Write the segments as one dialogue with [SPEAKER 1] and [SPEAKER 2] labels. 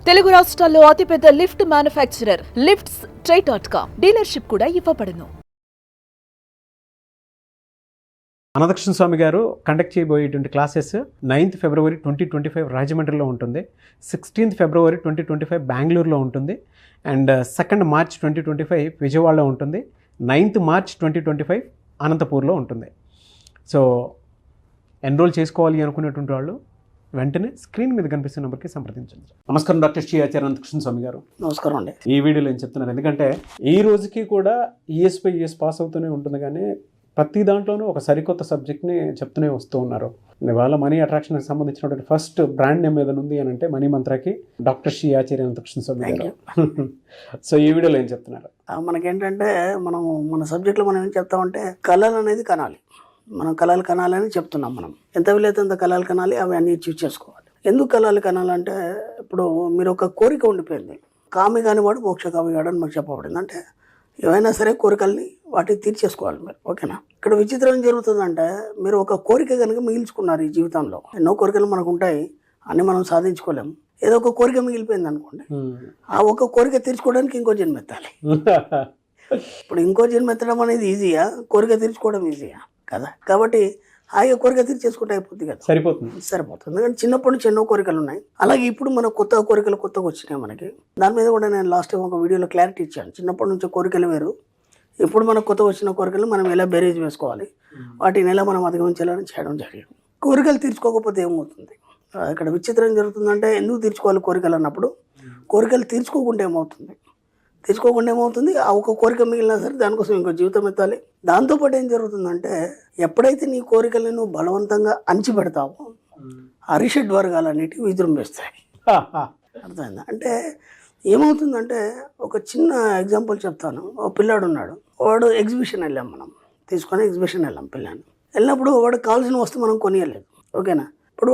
[SPEAKER 1] తెలుగు రాష్ట్రాల్లో అతిపెద్ద lift manufacturer lifts ట్రై.com dealership కూడా ఇవ్వబడును.
[SPEAKER 2] అనంతకృష్ణ స్వామి గారు కండక్ట్ చేయబోయేటువంటి క్లాసెస్ 9th February 2025 రాజమండ్రిలో ఉంటుంది, 16th February 2025 బెంగళూరులో ఉంటుంది, అండ్ 2nd March 2025 విజయవాడలో ఉంటుంది, 9th March 2025 అనంతపూర్లో ఉంటుంది. సో ఎన్రోల్ చేసుకోవాలి అనుకునేటువంటి వాళ్ళు వెంటనే స్క్రీన్ మీద కనిపిస్తున్న నెంబర్కి సంప్రదించండి. నమస్కారం డాక్టర్ శ్రీ ఆచార్య అనంతకృష్ణ స్వామి గారు.
[SPEAKER 3] నమస్కారం అండి.
[SPEAKER 2] ఈ వీడియోలో ఏం చెప్తున్నారు, ఎందుకంటే ఈ రోజుకి కూడా ES పాస్ అవుతూనే ఉంటుంది, కానీ ప్రతి దాంట్లోనూ ఒక సరికొత్త సబ్జెక్ట్ని చెప్తూనే వస్తూ ఉన్నారు. ఇవాళ మనీ అట్రాక్షన్కి సంబంధించినటువంటి ఫస్ట్ బ్రాండ్ నేమ్ ఏదైనా ఉంది అని అంటే మనీ మంత్రాకి డాక్టర్ శ్రీ ఆచార్య అనంతకృష్ణ స్వామి గారు. సో ఈ వీడియోలో ఏం చెప్తున్నారు?
[SPEAKER 3] మనకేంటంటే మన సబ్జెక్ట్లో మనం ఏం చెప్తామంటే కళలు అనేది కనాలి. మనం కళలు కనాలని చెప్తున్నాం. మనం ఎంత వీలైతే అంత కళలు కనాలి, అవి అన్నీ చూస్ చేసుకోవాలి. ఎందుకు కళలు కనాలంటే ఇప్పుడు మీరు ఒక కోరిక ఉండిపోయింది, కామి కానివాడు మోక్ష కామి కాడు అని మాకు చెప్పబడింది. అంటే ఏవైనా సరే కోరికల్ని వాటిని తీర్చేసుకోవాలి మీరు, ఓకేనా? ఇక్కడ విచిత్రం ఏం జరుగుతుందంటే మీరు ఒక కోరిక కనుక మిగిల్చుకున్నారు. ఈ జీవితంలో ఎన్నో కోరికలు మనకు ఉంటాయి, అన్నీ మనం సాధించుకోలేము. ఏదో ఒక కోరిక మిగిలిపోయింది అనుకోండి, ఆ ఒక కోరిక తీర్చుకోవడానికి ఇంకో జన్మ ఎత్తాలి. ఇప్పుడు ఇంకో జన్మ ఎత్తడం అనేది ఈజీయా, కోరిక తీర్చుకోవడం ఈజీయా కదా? కాబట్టి హాయిగా కోరిక తీర్చేసుకుంటే అయిపోతుంది కదా, సరిపోతుంది. ఎందుకంటే చిన్నప్పటి నుంచి ఎన్నో కోరికలు ఉన్నాయి. అలాగే ఇప్పుడు మన కొత్త కోరికలు కొత్తగా వచ్చినాయి మనకి. దాని మీద కూడా నేను లాస్ట్ టైం ఒక వీడియోలో క్లారిటీ ఇచ్చాను. చిన్నప్పటి నుంచి కోరికలు వేరు, ఇప్పుడు మనకు కొత్త వచ్చిన కోరికలు మనం ఎలా బేరేజ్ వేసుకోవాలి, వాటిని ఎలా మనం అధిగమించాలని చేయడం జరిగింది. కోరికలు తీర్చుకోకపోతే ఏమవుతుంది? ఇక్కడ విచిత్రం జరుగుతుందంటే ఎందుకు తీర్చుకోవాలి కోరికలు అన్నప్పుడు, కోరికలు తీర్చుకోకుండా ఏమవుతుంది, ఆ ఒక కోరిక మిగిలినా సరే దానికోసం ఇంకో జీవితం ఎత్తాలి. దాంతోపాటు ఏం జరుగుతుందంటే ఎప్పుడైతే నీ కోరికలను నువ్వు బలవంతంగా అణిచిపెడతావో అరిషడ్ వర్గాలన్నిటివి విజృంభిస్తాయి. అర్థమైందా? అంటే ఏమవుతుందంటే ఒక చిన్న ఎగ్జాంపుల్ చెప్తాను. ఒక పిల్లాడు ఉన్నాడు, వాడు ఎగ్జిబిషన్ వెళ్ళాం, మనం తీసుకొని ఎగ్జిబిషన్ వెళ్ళాం. పిల్లాన్ని వెళ్ళినప్పుడు వాడికి కావాల్సిన వస్తువు మనం కొనియలేదు, ఓకేనా? ఇప్పుడు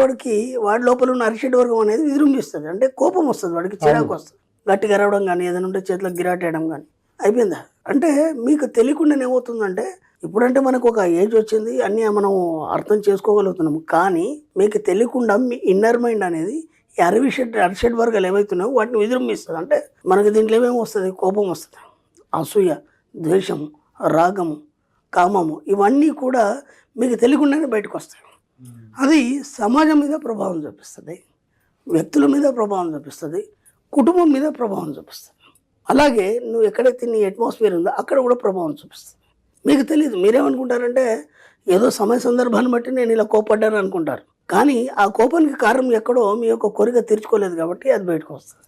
[SPEAKER 3] వాడి లోపల ఉన్న అరిషడ్ వర్గం అనేది విజృంభిస్తుంది. అంటే కోపం వస్తుంది, వాడికి చిరాకు వస్తుంది, గట్టిగా అరవడం కానీ, ఏదైనా ఉంటే చేతిలో గిరాటేయడం కానీ అయిపోయిందా. అంటే మీకు తెలియకుండా ఏమవుతుందంటే ఇప్పుడంటే మనకు ఒక ఏజ్ వచ్చింది, అన్నీ మనం అర్థం చేసుకోగలుగుతున్నాం. కానీ మీకు తెలియకుండా మీ ఇన్నర్ మైండ్ అనేది ఈ అరిషడ్ వర్గాలు ఏవైతున్నాయో వాటిని విజృంభిస్తుంది. అంటే మనకి దీంట్లో ఏమేమి వస్తుంది? కోపం వస్తుంది, అసూయ, ద్వేషము, రాగము, కామము, ఇవన్నీ కూడా మీకు తెలియకుండానే బయటకు వస్తాయి. అది సమాజం మీద ప్రభావం చూపిస్తుంది, వ్యక్తుల మీద ప్రభావం చూపిస్తుంది, కుటుంబం మీద ప్రభావం చూపిస్తుంది. అలాగే నువ్వు ఎక్కడైతే నీ అట్మాస్ఫియర్ ఉందో అక్కడ కూడా ప్రభావం చూపిస్తుంది. మీకు తెలియదు, మీరేమనుకుంటారంటే ఏదో సమయ సందర్భాన్ని బట్టి నేను ఇలా కోపడ్డాను అనుకుంటారు. కానీ ఆ కోపానికి కారణం ఎక్కడో మీ యొక్క కోరిక తీర్చుకోలేదు కాబట్టి అది బయటకు వస్తుంది.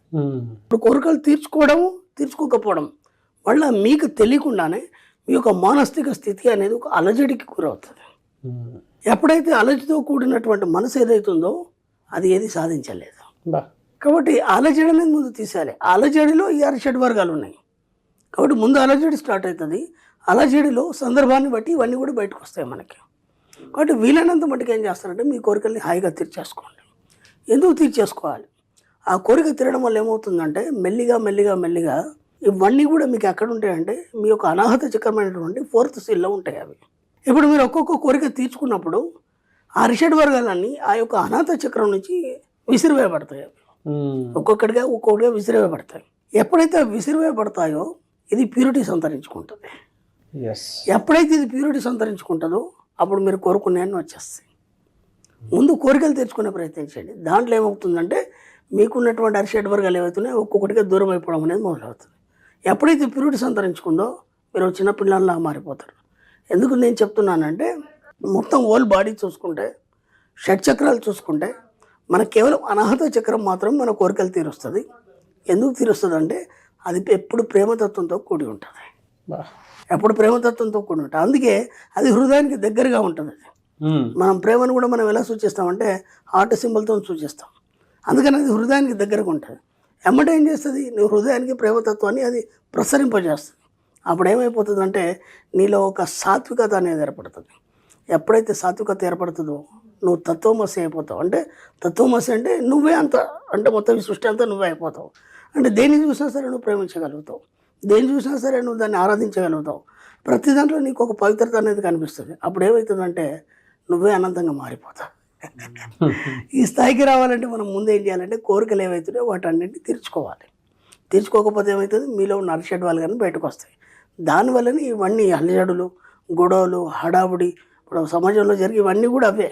[SPEAKER 3] ఇప్పుడు కోరికలు తీర్చుకోకపోవడం వల్ల మీకు తెలియకుండానే మీ యొక్క మానసిక స్థితి అనేది ఒక అలజడికి గురవుతుంది. ఎప్పుడైతే అలజడితో కూడినటువంటి మనసు ఏదైతుందో అది ఏది సాధించలేదు. కాబట్టి అలజడి అనేది ముందు తీసేయాలి. అలజడిలో ఈ అరిషడ్ వర్గాలు ఉన్నాయి కాబట్టి ముందు అలజడి స్టార్ట్ అవుతుంది. అలజడిలో సందర్భాన్ని బట్టి ఇవన్నీ కూడా బయటకు వస్తాయి మనకి. కాబట్టి వీలైనంత మట్టుకు ఏం చేస్తారంటే మీ కోరికల్ని హాయిగా తీర్చేసుకోండి. ఎందుకు తీర్చేసుకోవాలి? ఆ కోరిక తీరడం వల్ల ఏమవుతుందంటే మెల్లిగా ఇవన్నీ కూడా మీకు ఎక్కడ ఉంటాయంటే మీ యొక్క అనాహత చక్రమైనటువంటి 4th seal ఉంటాయి అవి. ఇప్పుడు మీరు ఒక్కొక్క కోరిక తీర్చుకున్నప్పుడు ఆ అరిషడ్ వర్గాలన్నీ ఆ యొక్క అనాహత చక్రం నుంచి విసిరివేయబడతాయి. ఒక్కొక్కటిగా విసిరివేయబడతాయి. ఎప్పుడైతే విసిరివేయబడతాయో ఇది ప్యూరిటీ సంతరించుకుంటుంది. ఎప్పుడైతే ఇది ప్యూరిటీ సంతరించుకుంటుందో అప్పుడు మీరు కోరుకునేవన్నీ వచ్చేస్తాయి. ముందు కోరికలు తెచ్చుకునే ప్రయత్నం చేయండి. దాంట్లో ఏమవుతుందంటే మీకున్నటువంటి అరిషడ్ వర్గాలు ఏవైతున్నాయో ఒక్కొక్కటిగా దూరం అయిపోవడం అనేది మొదలవుతుంది. ఎప్పుడైతే ప్యూరిటీ సంతరించుకుందో మీరు చిన్న పిల్లల్లా మారిపోతారు. ఎందుకు నేను చెప్తున్నానంటే మొత్తం హోల్ బాడీ చూసుకుంటే, షట్చక్రాలు చూసుకుంటే మనకు కేవలం అనాహత చక్రం మాత్రం మన కోరికలు తీరుస్తుంది. ఎందుకు తీరుస్తుంది అంటే అది ఎప్పుడు ప్రేమతత్వంతో కూడి ఉంటుంది. అందుకే అది హృదయానికి దగ్గరగా ఉంటుంది. మనం ప్రేమను కూడా మనం ఎలా సూచిస్తామంటే హార్ట్ సింబల్తో సూచిస్తాం. అందుకని అది హృదయానికి దగ్గరగా ఉంటుంది. ఎమ్మటే ఏం చేస్తుంది, నువ్వు హృదయానికి ప్రేమతత్వాన్ని అది ప్రసరింపజేస్తుంది. అప్పుడు ఏమైపోతుందంటే నీలో ఒక సాత్వికత అనేది ఏర్పడుతుంది. ఎప్పుడైతే సాత్వికత ఏర్పడుతుందో నువ్వు తత్వమసి అయిపోతావు. అంటే తత్వమసి అంటే నువ్వే అంత, అంటే మొత్తం ఈ సృష్టి అంతా నువ్వే అయిపోతావు. అంటే దేన్ని చూసినా సరే నువ్వు ప్రేమించగలుగుతావు, దేన్ని చూసినా సరే నువ్వు దాన్ని ఆరాధించగలుగుతావు. ప్రతి దాంట్లో నీకు ఒక పవిత్రత అనేది కనిపిస్తుంది. అప్పుడు ఏమవుతుందంటే నువ్వే అనంతంగా మారిపోతావు. ఈ స్థాయికి రావాలంటే మనం ముందు ఏం చేయాలంటే కోరికలు ఏవైతున్నాయో వాటన్నింటినీ తీర్చుకోవాలి. తీర్చుకోకపోతే ఏమవుతుంది, మీలో ఉన్న అరిషడ్ వాళ్ళు కానీ బయటకు వస్తాయి. దానివల్లనే ఇవన్నీ అలజడులు, గొడవలు, హడావుడి ఇప్పుడు సమాజంలో జరిగి ఇవన్నీ కూడా అవే.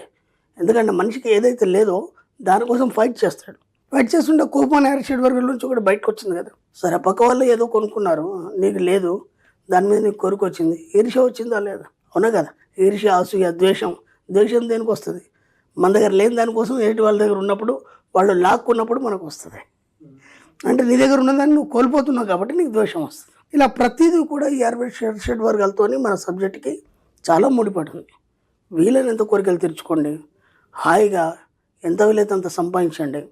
[SPEAKER 3] ఎందుకంటే మనిషికి ఏదైతే లేదో దానికోసం ఫైట్ చేస్తాడు. ఫైట్ చేస్తుంటే కోపం అనే అరిషడ్ వర్గం నుంచి కూడా బయటకు వచ్చింది కదా. సరే పక్క వాళ్ళు ఏదో కొనుక్కున్నారు, నీకు లేదు, దాని మీద నీకు కోరిక వచ్చింది, ఈర్ష్య వచ్చిందా లేదా? అవునా కదా. ఈర్ష్య, అసూయ, ద్వేషం. ద్వేషం దేనికి వస్తుంది? మన దగ్గర లేని దానికోసం ఎదుటి వాళ్ళ దగ్గర ఉన్నప్పుడు, వాళ్ళు లాక్కున్నప్పుడు మనకు వస్తుంది. అంటే నీ దగ్గర ఉన్నదాన్ని నువ్వు కోల్పోతున్నావు కాబట్టి నీకు ద్వేషం వస్తుంది. ఇలా ప్రతిదీ కూడా ఈ అరిషడ్ వర్గాలతో మన సబ్జెక్ట్కి చాలా ముడిపడింది. వీలైనంత కోరికలు తీర్చుకోండి, హాయిగా ఎంత వీలైతే అంత సంపాదించండి.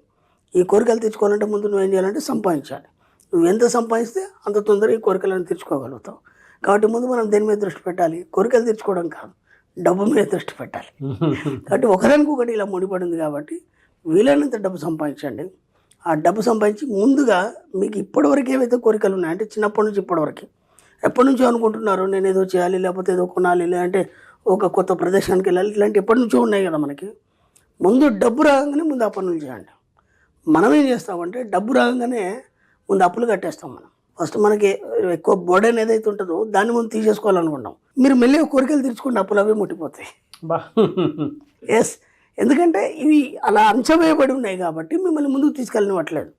[SPEAKER 3] ఈ కోరికలు తీర్చుకోవాలంటే ముందు నువ్వేం చేయాలంటే సంపాదించాలి. నువ్వు ఎంత సంపాదిస్తే అంత తొందరగా ఈ కోరికలను తీర్చుకోగలుగుతావు. కాబట్టి ముందు మనం దేని మీద దృష్టి పెట్టాలి? కోరికలు తీర్చుకోవడం కాదు, డబ్బు మీద దృష్టి పెట్టాలి. కాబట్టి ఒకదానికి ఒకటి ఇలా ముడిపడింది కాబట్టి వీలైనంత డబ్బు సంపాదించండి. ఆ డబ్బు సంపాదించి ముందుగా మీకు ఇప్పటివరకు ఏవైతే కోరికలు ఉన్నాయో, అంటే చిన్నప్పటి నుంచి ఇప్పటివరకు ఎప్పటి నుంచో అనుకుంటున్నారు నేను ఏదో చేయాలి, లేకపోతే ఏదో కొనాలి, లేదంటే ఒక కొత్త ప్రదేశానికి వెళ్ళాలి, ఇట్లాంటి ఎప్పటి నుంచో ఉన్నాయి కదా మనకి. ముందు డబ్బు రాగానే ముందు ఆ పనులు చేయండి. మనం ఏం చేస్తామంటే డబ్బు రాగానే ముందు అప్పులు కట్టేస్తాం. మనం ఫస్ట్ మనకి ఎక్కువ బర్డెన్ ఏదైతే ఉంటుందో దాన్ని ముందు తీసేసుకోవాలనుకుంటాం. మీరు మెల్లిగా కోరికలు తీర్చుకుంటే అప్పులు అవే ముట్టిపోతాయి. ఎస్, ఎందుకంటే ఇవి అలా అంచవేయబడి ఉన్నాయి కాబట్టి మిమ్మల్ని ముందుకు తీసుకెళ్ళనివ్వట్లేదు.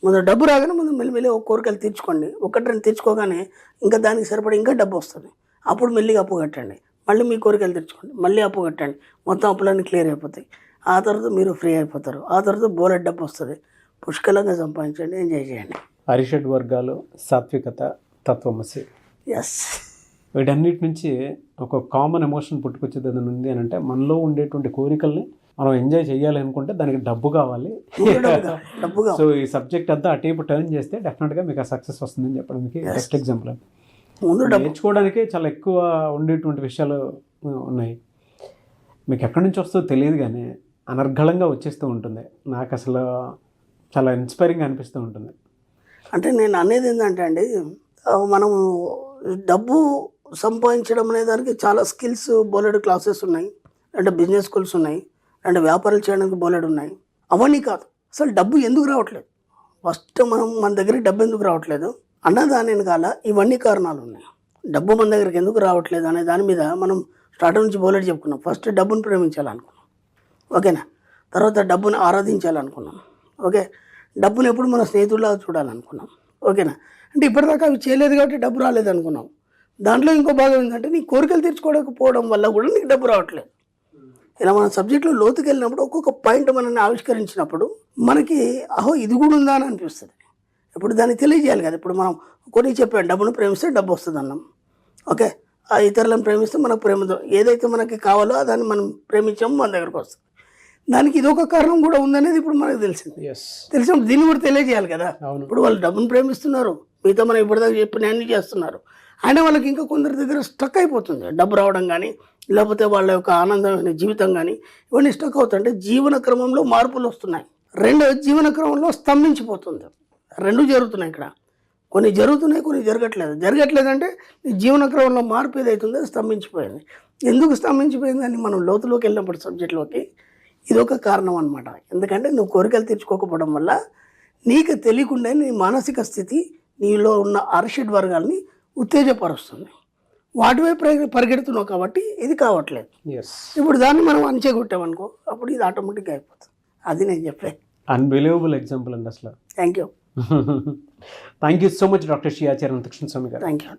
[SPEAKER 3] ముందు డబ్బు రాగానే ముందు మెల్లిమెల్లి ఒక కోరికలు తీర్చుకోండి. ఒకటి రెండు తీర్చుకోగానే ఇంకా దానికి సరిపడి ఇంకా డబ్బు వస్తుంది. అప్పుడు మెల్లిగా అప్పు కట్టండి, మళ్ళీ మీ కోరికలు తీర్చుకోండి, మళ్ళీ అప్పు కట్టండి, మొత్తం అప్పులన్నీ క్లియర్ అయిపోతాయి. ఆ తర్వాత మీరు ఫ్రీ అయిపోతారు. ఆ తర్వాత బోలెడ్ డబ్బు వస్తుంది. పుష్కలంగా సంపాదించండి, ఎంజాయ్ చేయండి.
[SPEAKER 2] అరిషడ్ వర్గాలు, సాత్వికత, తత్వమసి,
[SPEAKER 3] ఎస్,
[SPEAKER 2] వీటన్నిటి నుంచి ఒక కామన్ ఎమోషన్ పుట్టుకొచ్చేది ఏదైనా ఉంది అని అంటే మనలో ఉండేటువంటి కోరికల్ని మనం ఎంజాయ్ చేయాలి అనుకుంటే దానికి డబ్బు కావాలి. సో ఈ సబ్జెక్ట్ అంతా అటేపు టర్న్ చేస్తే డెఫినెట్గా మీకు ఆ సక్సెస్ వస్తుందని చెప్పడానికి బెస్ట్ ఎగ్జాంపుల్.
[SPEAKER 3] ముందు
[SPEAKER 2] నేర్చుకోవడానికి చాలా ఎక్కువ ఉండేటువంటి విషయాలు ఉన్నాయి. మీకు ఎక్కడి నుంచి వస్తుందో తెలియదు కానీ అనర్గళంగా వచ్చేస్తూ ఉంటుంది. నాకు అసలు చాలా ఇన్స్పైరింగ్ అనిపిస్తూ ఉంటుంది.
[SPEAKER 3] అంటే నేను అనేది ఏంటంటే అండి, మనము డబ్బు సంపాదించడం అనే దానికి చాలా స్కిల్స్, బోలెడు క్లాసెస్ ఉన్నాయి, అంటే బిజినెస్ స్కూల్స్ ఉన్నాయి, అంటే వ్యాపారాలు చేయడానికి బోలెడు ఉన్నాయి. అవన్నీ కాదు, అసలు డబ్బు ఎందుకు రావట్లేదు, ఫస్ట్ మన దగ్గరికి డబ్బు ఎందుకు రావట్లేదు అన్నదాని వెనకాల ఇవన్నీ కారణాలు ఉన్నాయి. డబ్బు మన దగ్గరికి ఎందుకు రావట్లేదు అనే దాని మీద మనం స్టార్టింగ్ నుంచి బోలెడు చెప్పుకున్నాం. ఫస్ట్ డబ్బును ప్రేమించాలనుకున్నాం, ఓకేనా. తర్వాత డబ్బును ఆరాధించాలనుకున్నాం, ఓకే. డబ్బును ఎప్పుడు మన స్నేహితుల్లాగా చూడాలనుకున్నాం, ఓకేనా. అంటే ఇప్పటిదాకా అవి చేయలేదు కాబట్టి డబ్బు రాలేదు అనుకున్నాం. దాంట్లో ఇంకో భాగం ఏంటంటే నీ కోరికలు తీర్చుకోవకపోవడం వల్ల కూడా నీకు డబ్బు రావట్లేదు. ఇలా మన సబ్జెక్ట్లో లోతుకి వెళ్ళినప్పుడు ఒక్కొక్క పాయింట్ మనల్ని ఆవిష్కరించినప్పుడు మనకి అహో ఇది కూడా ఉందా అని అనిపిస్తుంది. ఇప్పుడు దాన్ని తెలియజేయాలి కదా. ఇప్పుడు మనం కొన్ని చెప్పాం, డబ్బును ప్రేమిస్తే డబ్బు వస్తుంది అన్నాం, ఓకే. ఆ ఇతరులను ప్రేమిస్తే మనకు ప్రేమతో ఏదైతే మనకి కావాలో దాన్ని మనం ప్రేమించామో మన దగ్గరకు వస్తుంది. దానికి ఇదొక కారణం కూడా ఉందనేది ఇప్పుడు మనకు తెలిసింది. తెలిసినప్పుడు దీన్ని కూడా తెలియజేయాలి కదా. ఇప్పుడు వాళ్ళు డబ్బును ప్రేమిస్తున్నారు, మిగతా మనం ఇప్పటిదాకా చెప్పిన అన్ని చేస్తున్నారు, అయినా వాళ్ళకి ఇంకా కొందరి దగ్గర స్టక్ అయిపోతుంది. డబ్బు రావడం కానీ, లేకపోతే వాళ్ళ యొక్క ఆనందమైన జీవితం కానీ ఇవన్నీ స్టక్ అవుతుంటే జీవన క్రమంలో మార్పులు వస్తున్నాయి. రెండో జీవన క్రమంలో స్తంభించిపోతుంది. రెండు జరుగుతున్నాయి ఇక్కడ. కొన్ని జరుగుతున్నాయి, కొన్ని జరగట్లేదంటే నీ జీవన క్రమంలో మార్పు ఏదైతుందో స్తంభించిపోయింది. ఎందుకు స్తంభించిపోయిందని మనం లోతులోకి వెళ్ళినప్పుడు సబ్జెక్ట్లోకి ఇదొక కారణం అనమాట. ఎందుకంటే నువ్వు కోరికలు తీర్చుకోకపోవడం వల్ల నీకు తెలియకుండా నీ మానసిక స్థితి నీలో ఉన్న అరిషడ్ వర్గాల్ని ఉత్తేజపరుస్తుంది. వాటివై పరిగెడుతున్నావు కాబట్టి ఇది కావట్లేదు. ఇప్పుడు దాన్ని మనం అంచెగొట్టామనుకో, అప్పుడు ఇది ఆటోమేటిక్గా అయిపోతుంది. అది నేను చెప్పే
[SPEAKER 2] అన్బిలీవబుల్ ఎగ్జాంపుల్ అండి అసలు.
[SPEAKER 3] Thank you
[SPEAKER 2] thank you so much doctor Shri Acharya Anantakrishna Swami గారు.
[SPEAKER 3] Thank you.